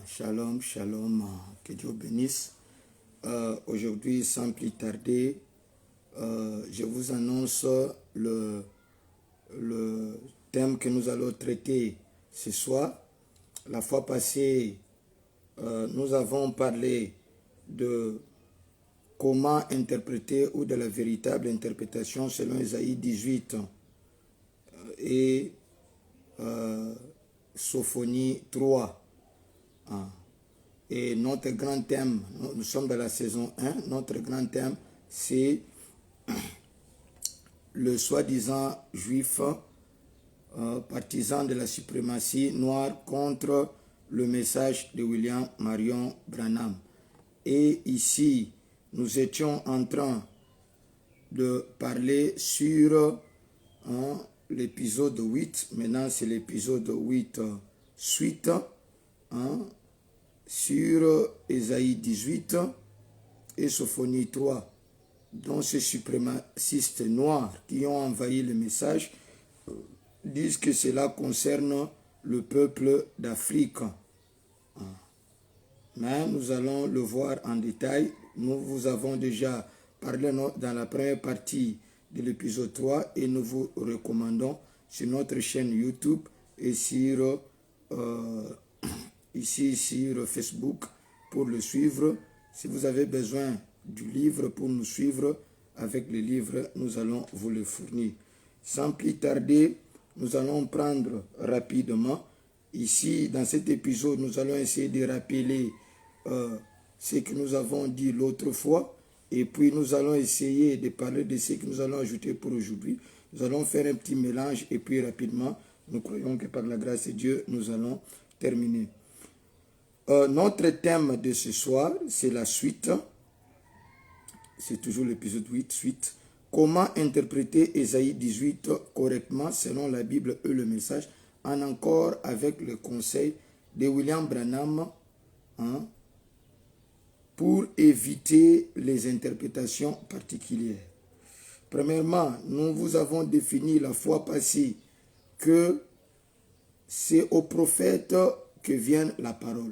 Shalom, shalom, que Dieu bénisse. Aujourd'hui, sans plus tarder, je vous annonce le thème que nous allons traiter ce soir. La fois passée, nous avons parlé de comment interpréter ou de la véritable interprétation selon Ésaïe 18 et Sophonie 3. Et notre grand thème, nous sommes dans la saison 1, notre grand thème, c'est le soi-disant juif partisan de la suprématie noire contre le message de William Marion Branham. Et ici, nous étions en train de parler sur l'épisode 8, maintenant c'est l'épisode 8 suite, sur Ésaïe 18 et Sophonie 3, dont ces suprémacistes noirs qui ont envahi le message disent que cela concerne le peuple d'Afrique. Mais nous allons le voir en détail. Nous vous avons déjà parlé dans la première partie de l'épisode 3 et nous vous recommandons sur notre chaîne YouTube et sur ici sur Facebook pour le suivre. Si vous avez besoin du livre pour nous suivre, avec le livre, nous allons vous le fournir. Sans plus tarder, nous allons prendre rapidement. Ici, dans cet épisode, nous allons essayer de rappeler ce que nous avons dit l'autre fois. Et puis, nous allons essayer de parler de ce que nous allons ajouter pour aujourd'hui. Nous allons faire un petit mélange et puis rapidement, nous croyons que par la grâce de Dieu, nous allons terminer. Notre thème de ce soir, c'est la suite. C'est toujours l'épisode 8, suite. Comment interpréter Ésaïe 18 correctement selon la Bible et le message, en accord avec le conseil de William Branham, pour éviter les interprétations particulières. Premièrement, nous vous avons défini la fois passée que c'est au prophète que vient la parole.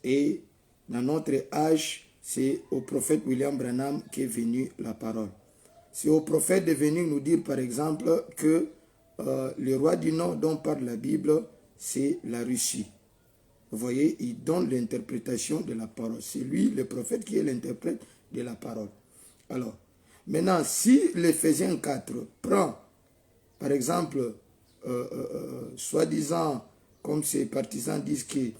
Et dans notre âge, c'est au prophète William Branham qu'est venue la parole. C'est au prophète de venir nous dire, par exemple, que le roi du Nord dont parle la Bible, c'est la Russie. Vous voyez, il donne l'interprétation de la parole. C'est lui, le prophète, qui est l'interprète de la parole. Alors, maintenant, si l'Éphésiens 4 prend, par exemple, soi-disant, comme ces partisans disent que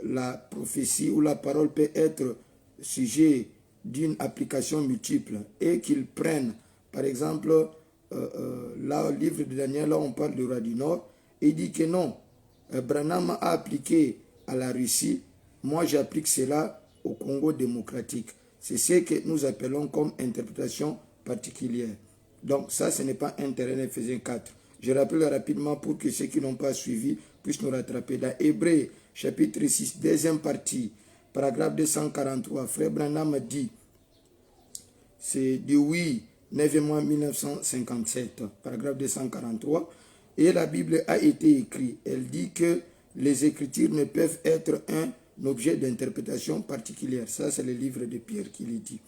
la prophétie ou la parole peut être sujet d'une application multiple et qu'ils prennent, par exemple, là, au livre de Daniel, là, on parle du roi du Nord, et il dit que non, Branham a appliqué à la Russie, moi j'applique cela au Congo démocratique. C'est ce que nous appelons comme interprétation particulière. Donc ça, ce n'est pas un terrain Éphésiens 4. Je rappelle rapidement pour que ceux qui n'ont pas suivi puissent nous rattraper. Dans Hébreux, chapitre 6, deuxième partie, paragraphe 243, Frère Branham dit, c'est du 8, 9 mois 1957, paragraphe 243, et la Bible a été écrite. Elle dit que les Écritures ne peuvent être un objet d'interprétation particulière. Ça, c'est le livre de Pierre qui le dit.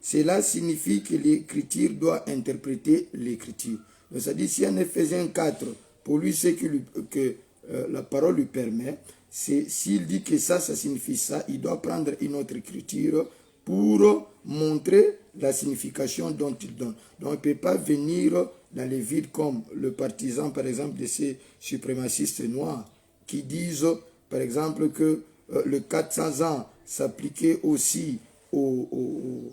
Cela signifie que l'Écriture doit interpréter l'Écriture. Donc, ça dit, si en Éphésiens 4, pour lui, ce que la parole lui permet, c'est s'il dit que ça signifie ça, il doit prendre une autre écriture pour montrer la signification dont il donne. Donc, il ne peut pas venir dans les vides comme le partisan, par exemple, de ces suprémacistes noirs qui disent, par exemple, que le 400 ans s'appliquait aussi aux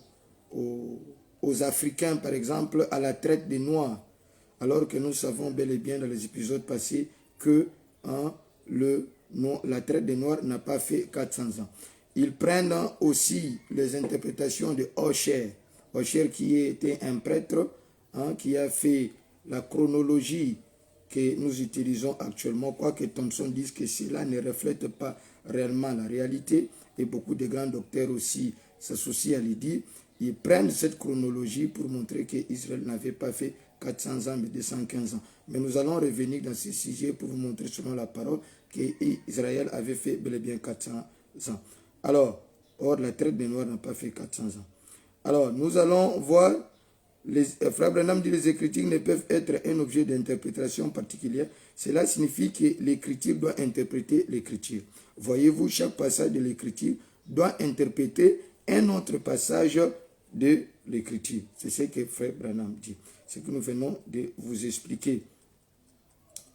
Africains, par exemple, à la traite des Noirs. Alors que nous savons bel et bien dans les épisodes passés que la traite des Noirs n'a pas fait 400 ans. Ils prennent aussi les interprétations de Osher. Osher qui était un prêtre, qui a fait la chronologie que nous utilisons actuellement, quoique Thompson dise que cela ne reflète pas réellement la réalité, et beaucoup de grands docteurs aussi s'associent à l'idée. Ils prennent cette chronologie pour montrer qu'Israël n'avait pas fait 400 ans, mais 215 ans. Mais nous allons revenir dans ce sujet pour vous montrer selon la parole qu'Israël avait fait bel et bien 400 ans. Alors, or, la traite des Noirs n'a pas fait 400 ans. Alors, nous allons voir, Frère Branham dit les Écritures ne peuvent être un objet d'interprétation particulière. Cela signifie que l'Écriture doit interpréter l'Écriture. Voyez-vous, chaque passage de l'Écriture doit interpréter un autre passage de l'Écriture. C'est ce que Frère Branham dit. C'est ce que nous venons de vous expliquer.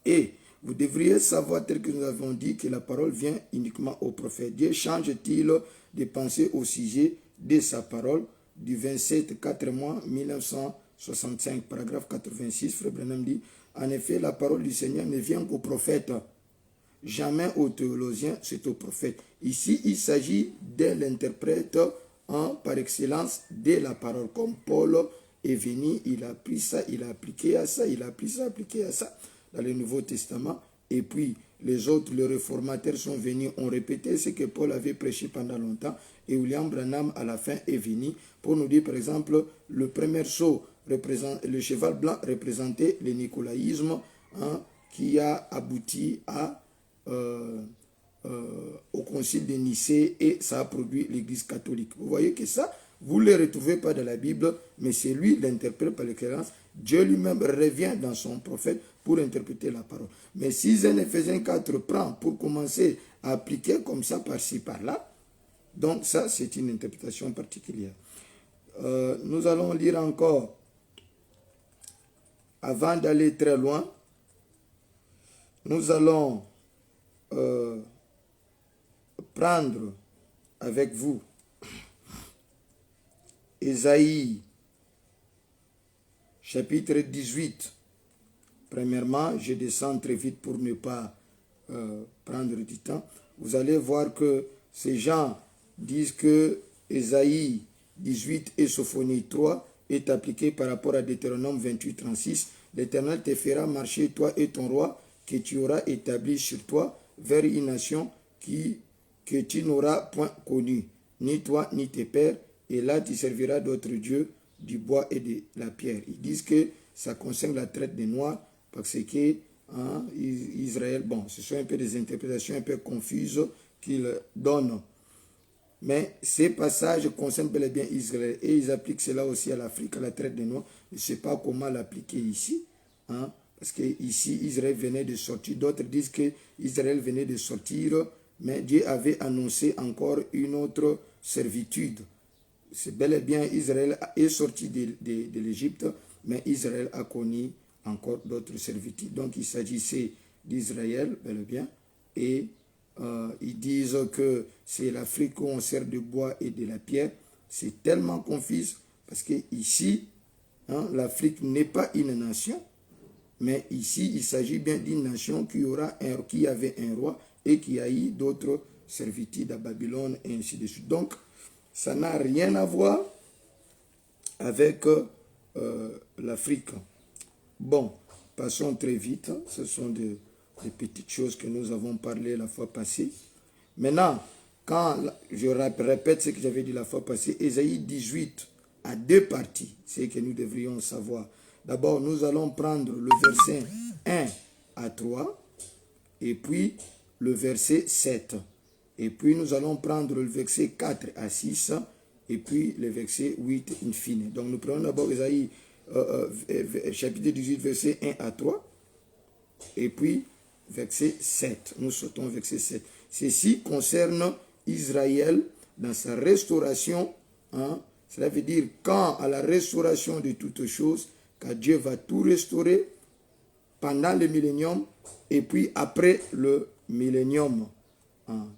Et vous devriez savoir, tel que nous avons dit, que la parole vient uniquement au prophète. Dieu change-t-il de pensée au sujet de sa parole? Du 27 4 mois 1965, paragraphe 86, Frère Branham dit, en effet, la parole du Seigneur ne vient qu'au prophète. Jamais au théologien, c'est au prophète. Ici, il s'agit de l'interprète par excellence de la parole. Comme Paul est venu, il a pris ça, il a appliqué à ça, il a pris ça, appliqué à ça dans le Nouveau Testament. Et puis, les autres, les réformateurs sont venus, ont répété ce que Paul avait prêché pendant longtemps. Et William Branham, à la fin, est venu pour nous dire, par exemple, le premier sceau, le cheval blanc représentait le nicolaïsme qui a abouti au concile de Nicée et ça a produit l'Église catholique. Vous voyez que ça, vous ne le retrouvez pas dans la Bible, mais c'est lui l'interprète par l'excellence. Dieu lui-même revient dans son prophète pour interpréter la parole. Mais si un Éphésiens 4 prend pour commencer à appliquer comme ça par-ci, par-là, donc ça, c'est une interprétation particulière. Nous allons lire encore, avant d'aller très loin, nous allons prendre avec vous Ésaïe, chapitre 18. Premièrement, je descends très vite pour ne pas prendre du temps. Vous allez voir que ces gens disent que Ésaïe 18 et Sophonie 3 est appliqué par rapport à Deutéronome 28, 36. L'Éternel te fera marcher, toi et ton roi, que tu auras établi sur toi, vers une nation que tu n'auras point connue, ni toi ni tes pères, et là tu serviras d'autres dieux, du bois et de la pierre. Ils disent que ça concerne la traite des Noirs, parce que Israël, bon, ce sont un peu des interprétations un peu confuses qu'ils donnent. Mais ces passages concernent bel et bien Israël. Et ils appliquent cela aussi à l'Afrique, à la traite des Noirs. Je ne sais pas comment l'appliquer ici. Parce que ici, Israël venait de sortir. D'autres disent que Israël venait de sortir. Mais Dieu avait annoncé encore une autre servitude. C'est bel et bien Israël est sorti de l'Égypte. Mais Israël a connu encore d'autres servitudes. Donc il s'agissait d'Israël, bel et bien. Et ils disent que c'est l'Afrique où on sert de bois et de la pierre. C'est tellement confus parce que ici, l'Afrique n'est pas une nation, mais ici, il s'agit bien d'une nation qui avait un roi et qui a eu d'autres servitudes à Babylone et ainsi de suite. Donc, ça n'a rien à voir avec l'Afrique. Bon, passons très vite. Ce sont des petites choses que nous avons parlé la fois passée. Maintenant, quand je répète ce que j'avais dit la fois passée, Ésaïe 18 a deux parties, c'est que nous devrions savoir. D'abord, nous allons prendre le verset 1 à 3, et puis le verset 7. Et puis nous allons prendre le verset 4 à 6, et puis le verset 8 in fine. Donc nous prenons d'abord Ésaïe chapitre 18, verset 1 à 3, et puis verset 7. Nous sautons verset 7. Ceci concerne Israël dans sa restauration. Cela veut dire quand à la restauration de toutes choses, quand Dieu va tout restaurer pendant le millénium et puis après le millénium.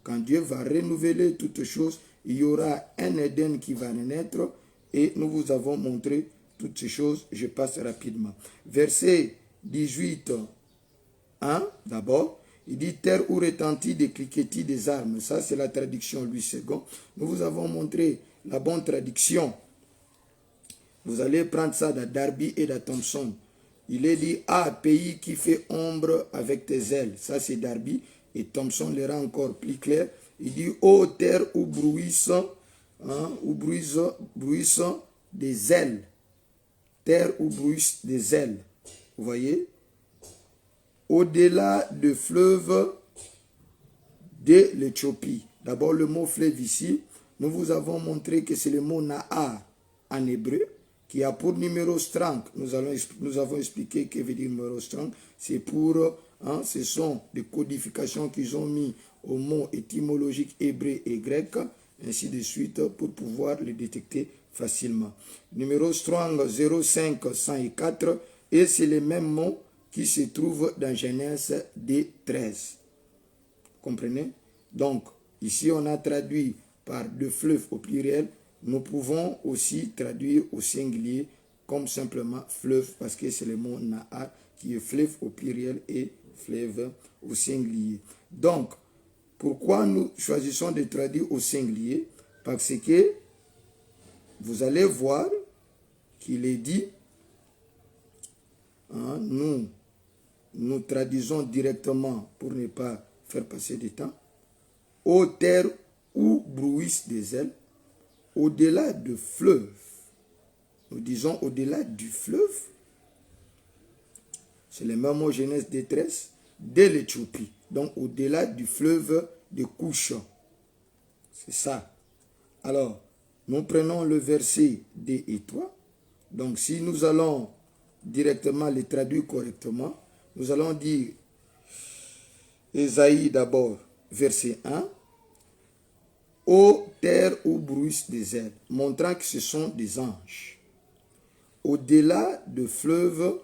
Quand Dieu va renouveler toutes choses, il y aura un Éden qui va naître et nous vous avons montré toutes ces choses. Je passe rapidement. Verset 18, d'abord, il dit terre où retentit des cliquetis des armes. Ça, c'est la traduction Louis II. Nous vous avons montré la bonne traduction. Vous allez prendre ça dans Darby et dans Thompson. Il est dit, pays qui fait ombre avec tes ailes. Ça, c'est Darby. Et Thompson le rend encore plus clair. Il dit, terre où bruissent des ailes. Terre où bruissent des ailes. Vous voyez? Au-delà de fleuves de l'Éthiopie. D'abord, le mot fleuve ici, nous vous avons montré que c'est le mot Nahar en hébreu, qui a pour numéro strang. Nous avons expliqué que veut dire numéro strang. C'est pour, ce sont des codifications qu'ils ont mis aux mots étymologiques hébreux et grecs, ainsi de suite, pour pouvoir les détecter facilement. Numéro strong 05104, et c'est les mêmes mots qui se trouvent dans Genèse D13. Comprenez? Donc, ici on a traduit par de fleuve au pluriel. Nous pouvons aussi traduire au singulier comme simplement fleuve, parce que c'est le mot Nahar qui est fleuve au pluriel et fleuve au singulier. Donc, pourquoi nous choisissons de traduire au singulier? Parce que vous allez voir qu'il est dit, nous traduisons directement pour ne pas faire passer du temps, aux terres où bruissent des ailes, au-delà du fleuve. Nous disons au-delà du fleuve, c'est le même mot Genèse D13, de l'Éthiopie. Donc au-delà du fleuve de Couche. C'est ça. Alors, nous prenons le verset 2 et 3. Donc si nous allons directement les traduire correctement, nous allons dire Ésaïe d'abord, verset 1. Ô terre où bruissent des ailes, montrant que ce sont des anges. Au-delà du fleuve,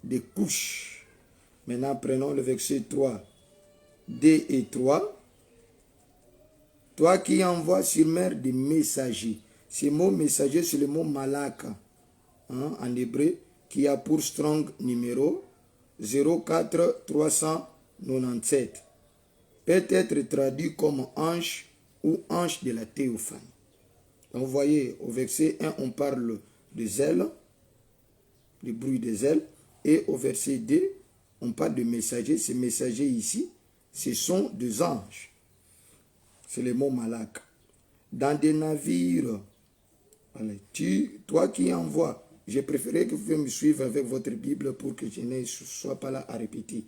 des couches. Maintenant, prenons le verset 3. D et 3. Toi qui envoies sur mer des messagers. Ce mot messager, c'est le mot malaka, en hébreu, qui a pour strong numéro 04397. Peut être traduit comme ange ou ange de la théophanie. Donc vous voyez, au verset 1, on parle des ailes, du bruit des ailes, et au verset 2, on parle de messagers. Ces messagers ici, ce sont des anges. C'est le mot malak. Dans des navires, toi qui envoies, j'ai préféré que vous me suivre avec votre Bible pour que je ne sois pas là à répéter.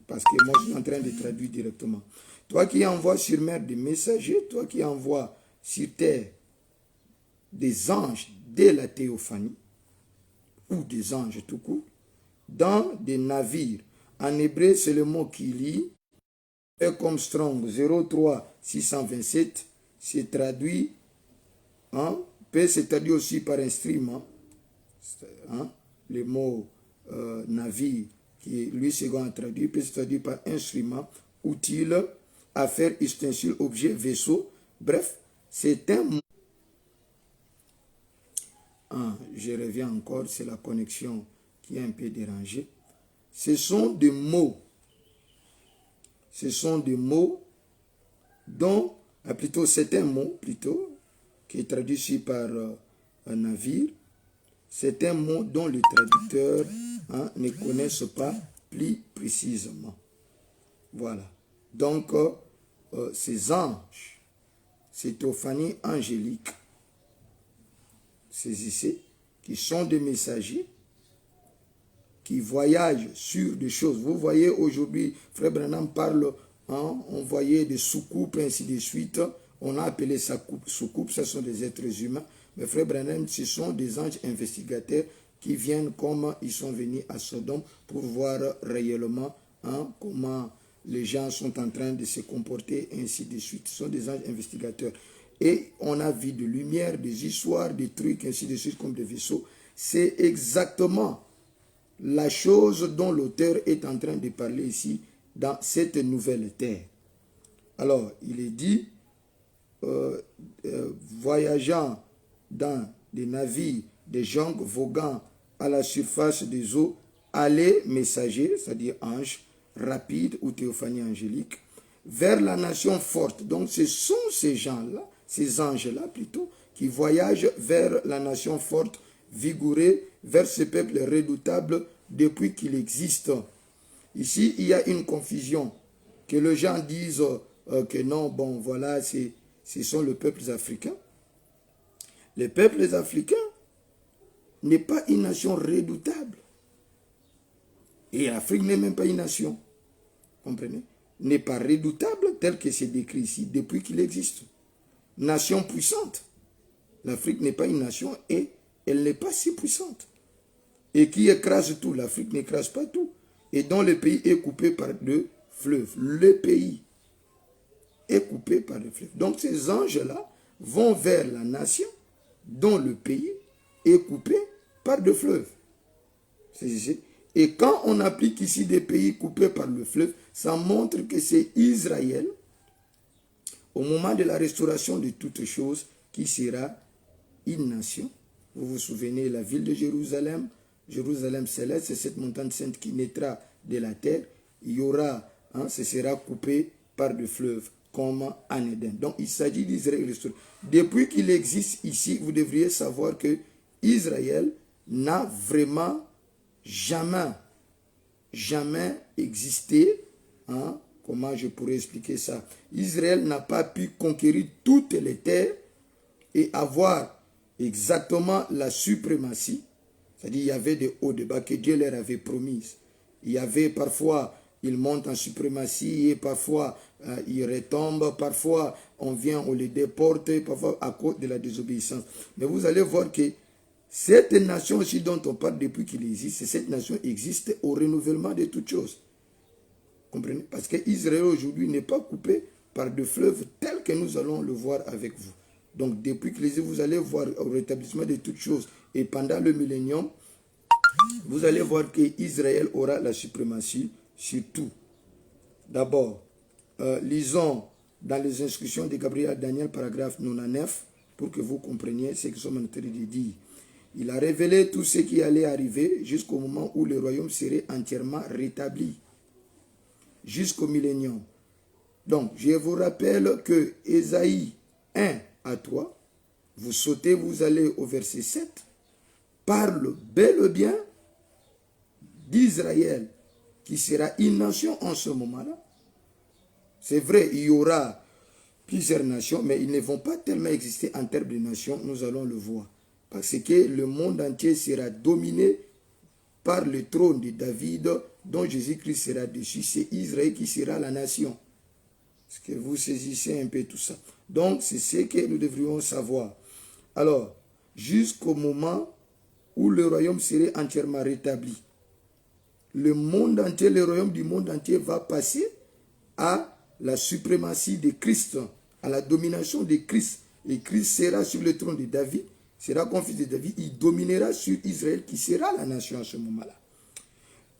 Parce que moi, je suis en train de traduire directement. Toi qui envoies sur mer des messagers, toi qui envoies sur terre des anges de la théophanie, ou des anges tout court, dans des navires. En hébreu, c'est le mot qui lit, et comme strong 03627, c'est traduit, peut se traduire aussi par instrument, le mot navire, qui lui second traduit, peut se traduire par instrument, utile, affaire, ustensile, objet, vaisseau. Bref, c'est un mot. Je reviens encore, c'est la connexion qui est un peu dérangée. Ce sont des mots. Ce sont des mots dont, plutôt c'est un mot, plutôt, qui est traduit ici par un navire. C'est un mot dont les traducteurs ne connaissent pas plus précisément. Voilà. Donc, ces anges, ces théophanies angéliques, saisissez, qui sont des messagers, qui voyagent sur des choses. Vous voyez aujourd'hui, Frère Branham parle, on voyait des soucoupes, ainsi de suite. On a appelé ça soucoupe, ce sont des êtres humains. Mais Frère Branham, ce sont des anges investigateurs qui viennent comme ils sont venus à Sodome pour voir réellement comment les gens sont en train de se comporter, ainsi de suite. Ce sont des anges investigateurs. Et on a vu de lumière, des histoires, des trucs, ainsi de suite, comme des vaisseaux. C'est exactement la chose dont l'auteur est en train de parler ici, dans cette nouvelle terre. Alors, il est dit, voyageant dans des navires, des jonques voguant à la surface des eaux, allez, messagers, c'est-à-dire anges, rapides ou théophanie angélique, vers la nation forte. Donc, ce sont ces gens-là, ces anges-là plutôt, qui voyagent vers la nation forte, vigoureux, vers ce peuple redoutable depuis qu'il existe. Ici, il y a une confusion, que les gens disent que non, bon, voilà, ce sont les peuples africains. Les peuples africains n'est pas une nation redoutable. Et l'Afrique n'est même pas une nation. Comprenez? N'est pas redoutable tel que c'est décrit ici depuis qu'il existe. Nation puissante. L'Afrique n'est pas une nation et elle n'est pas si puissante. Et qui écrase tout. L'Afrique n'écrase pas tout. Et dont le pays est coupé par deux fleuves. Le pays est coupé par deux fleuves. Donc ces anges-là vont vers la nation dont le pays est coupé par deux fleuves. Et quand on applique ici des pays coupés par le fleuve, ça montre que c'est Israël, au moment de la restauration de toutes choses, qui sera une nation. Vous vous souvenez, la ville de Jérusalem, Jérusalem céleste, c'est cette montagne sainte qui naîtra de la terre. Il y aura, ce sera coupé par des fleuves, comme en Éden. Donc il s'agit d'Israël restauré. Depuis qu'il existe ici, vous devriez savoir que Israël n'a vraiment jamais existé. Comment je pourrais expliquer ça? Israël n'a pas pu conquérir toutes les terres et avoir exactement la suprématie. C'est-à-dire il y avait des hauts débats que Dieu leur avait promis. Il y avait parfois, ils montent en suprématie et parfois ils retombent, parfois on vient, on les déporte, parfois à cause de la désobéissance. Mais vous allez voir que cette nation aussi dont on parle depuis qu'il existe, cette nation existe au renouvellement de toutes choses. Comprenez? Parce qu'Israël aujourd'hui n'est pas coupé par des fleuves tels que nous allons le voir avec vous. Donc depuis qu'il existe, vous allez voir au rétablissement de toutes choses. Et pendant le millénium, vous allez voir qu'Israël aura la suprématie sur tout. D'abord, lisons dans les instructions de Gabriel à Daniel, paragraphe 99, pour que vous compreniez ce que nous sommes en train de dire. Il a révélé tout ce qui allait arriver jusqu'au moment où le royaume serait entièrement rétabli. Jusqu'au millénium. Donc, je vous rappelle que Ésaïe 1 à 3, vous sautez, vous allez au verset 7, parle bel et bien d'Israël, qui sera une nation en ce moment-là. C'est vrai, il y aura plusieurs nations, mais ils ne vont pas tellement exister en termes de nations, nous allons le voir. Parce que le monde entier sera dominé par le trône de David, dont Jésus-Christ sera dessus. C'est Israël qui sera la nation. Est-ce que vous saisissez un peu tout ça? Donc, c'est ce que nous devrions savoir. Alors, jusqu'au moment où le royaume serait entièrement rétabli, le monde entier, le royaume du monde entier va passer à la suprématie de Christ, à la domination de Christ. Et Christ sera sur le trône de David, sera comme fils de David, il dominera sur Israël qui sera la nation à ce moment-là.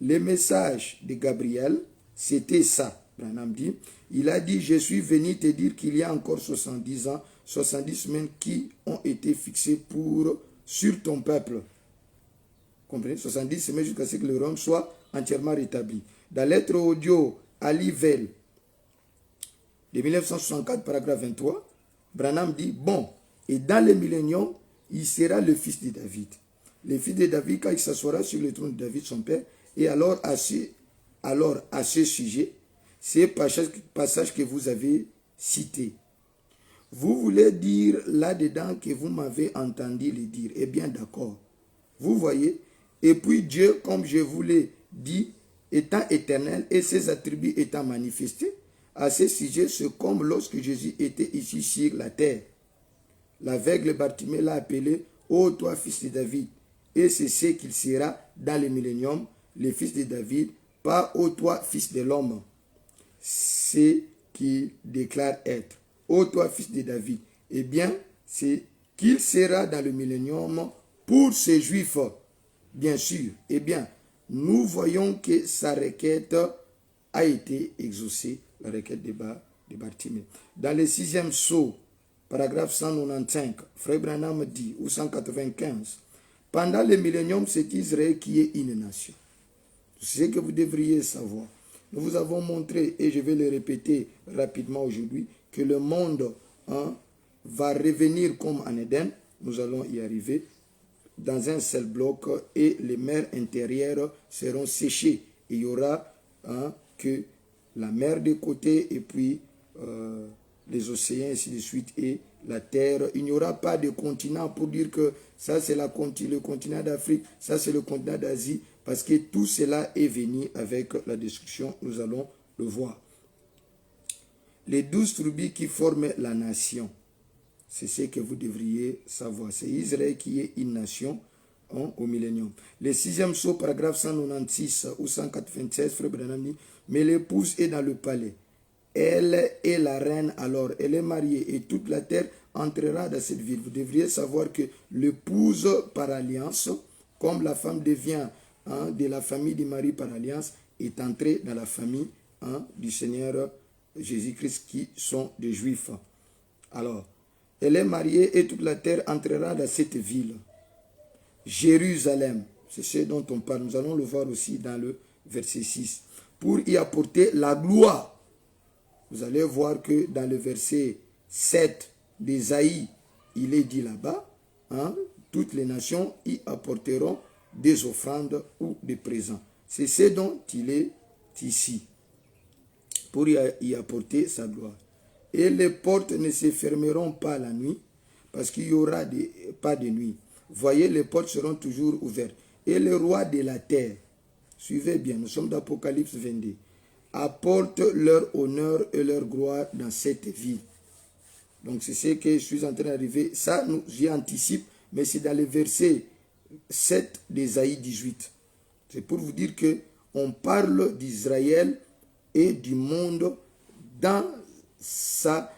Le message de Gabriel, c'était ça. Branham dit, il a dit, je suis venu te dire qu'il y a encore 70 ans, 70 semaines qui ont été fixées sur ton peuple. Comprenez? 70 semaines jusqu'à ce que le royaume soit entièrement rétabli. Dans lettre audio à Livelle de 1964, paragraphe 23, Branham dit, bon, et dans le millénium, il sera le fils de David. Le fils de David, quand il s'assoira sur le trône de David, son père, et alors à ce sujet, ces passages que vous avez cités, vous voulez dire là-dedans que vous m'avez entendu le dire. Eh bien, d'accord. Vous voyez, et puis Dieu, comme je vous l'ai dit, étant éternel et ses attributs étant manifestés, à ce sujet, c'est comme lorsque Jésus était ici sur la terre. L'aveugle Bartimée l'a appelé, ô toi, fils de David. Et c'est ce qu'il sera dans le millénium, le fils de David, pas ô toi, fils de l'homme. C'est qu'il déclare être. Ô toi, fils de David. Eh bien, c'est qu'il sera dans le millénium pour ces Juifs, bien sûr. Eh bien, nous voyons que sa requête a été exaucée, la requête de Bartimée. Dans le 6e sceau, paragraphe 195, Frère Branham dit, ou 195, pendant le millénium, c'est Israël qui est une nation. C'est ce que vous devriez savoir. Nous vous avons montré, et je vais le répéter rapidement aujourd'hui, que le monde va revenir comme en Éden. Nous allons y arriver dans un seul bloc et les mers intérieures seront séchées. Il y aura que la mer de côté et puis les océans, ainsi de suite, et la terre. Il n'y aura pas de continent pour dire que ça c'est le continent d'Afrique, ça c'est le continent d'Asie. Parce que tout cela est venu avec la destruction, nous allons le voir. Les 12 tribus qui forment la nation, c'est ce que vous devriez savoir. C'est Israël qui est une nation au millénium. Le 6e sceau, paragraphe 196 ou 196, Frère Branham dit, mais l'épouse est dans le palais. Elle est la reine alors, elle est mariée et toute la terre entrera dans cette ville. Vous devriez savoir que l'épouse par alliance, comme la femme devient de la famille du mari par alliance, est entrée dans la famille du Seigneur Jésus-Christ qui sont des Juifs. Alors, elle est mariée et toute la terre entrera dans cette ville. Jérusalem, c'est ce dont on parle. Nous allons le voir aussi dans le verset 6. Pour y apporter la gloire. Vous allez voir que dans le verset 7 d'Ésaïe, il est dit là-bas, toutes les nations y apporteront des offrandes ou des présents. C'est ce dont il est ici. Pour y apporter sa gloire. Et les portes ne se fermeront pas la nuit, parce qu'il n'y aura pas de nuit. Voyez, les portes seront toujours ouvertes. Et les rois de la terre, suivez bien, nous sommes dans Apocalypse 22, apportent leur honneur et leur gloire dans cette ville. Donc c'est ce que je suis en train d'arriver. Ça, j'y anticipe, mais c'est dans le verset 7 d'Ésaïe 18. C'est pour vous dire que on parle d'Israël et du monde dans sa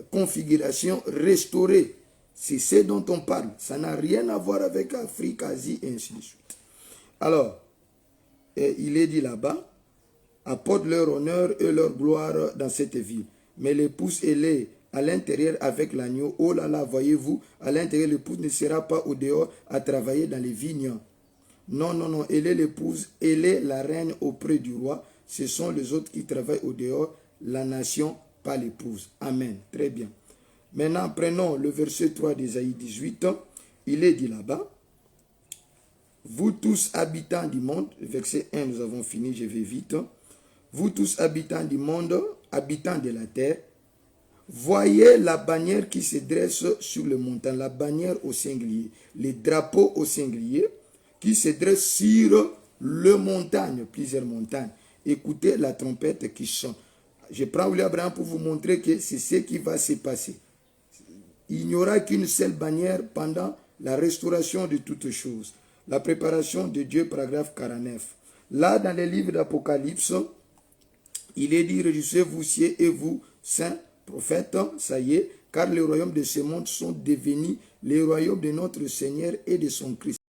configuration restaurée. C'est ce dont on parle. Ça n'a rien à voir avec Afrique, Asie et ainsi de suite. Alors, il est dit là-bas, apportent leur honneur et leur gloire dans cette ville. Mais l'épouse, elle est à l'intérieur avec l'agneau. Oh là là, voyez-vous, à l'intérieur, l'épouse ne sera pas au dehors à travailler dans les vignes. Non, non, non, elle est l'épouse, elle est la reine auprès du roi. Ce sont les autres qui travaillent au dehors, la nation, pas l'épouse. Amen. Très bien. Maintenant, prenons le verset 3 d'Ésaïe 18. Il est dit là-bas, vous tous habitants du monde, verset 1, nous avons fini, je vais vite. Vous tous habitants du monde, habitants de la terre, voyez la bannière qui se dresse sur le montant, la bannière au singulier, les drapeaux au singulier qui se dressent sur le montagne, plusieurs montagnes. Écoutez la trompette qui chante. Je prends William Abraham pour vous montrer que c'est ce qui va se passer. Il n'y aura qu'une seule bannière pendant la restauration de toutes choses. La préparation de Dieu, paragraphe 49. Là, dans les livres d'Apocalypse, il est dit, réjouissez-vous, cieux et vous, saints prophètes, ça y est, car les royaumes de ce monde sont devenus les royaumes de notre Seigneur et de son Christ.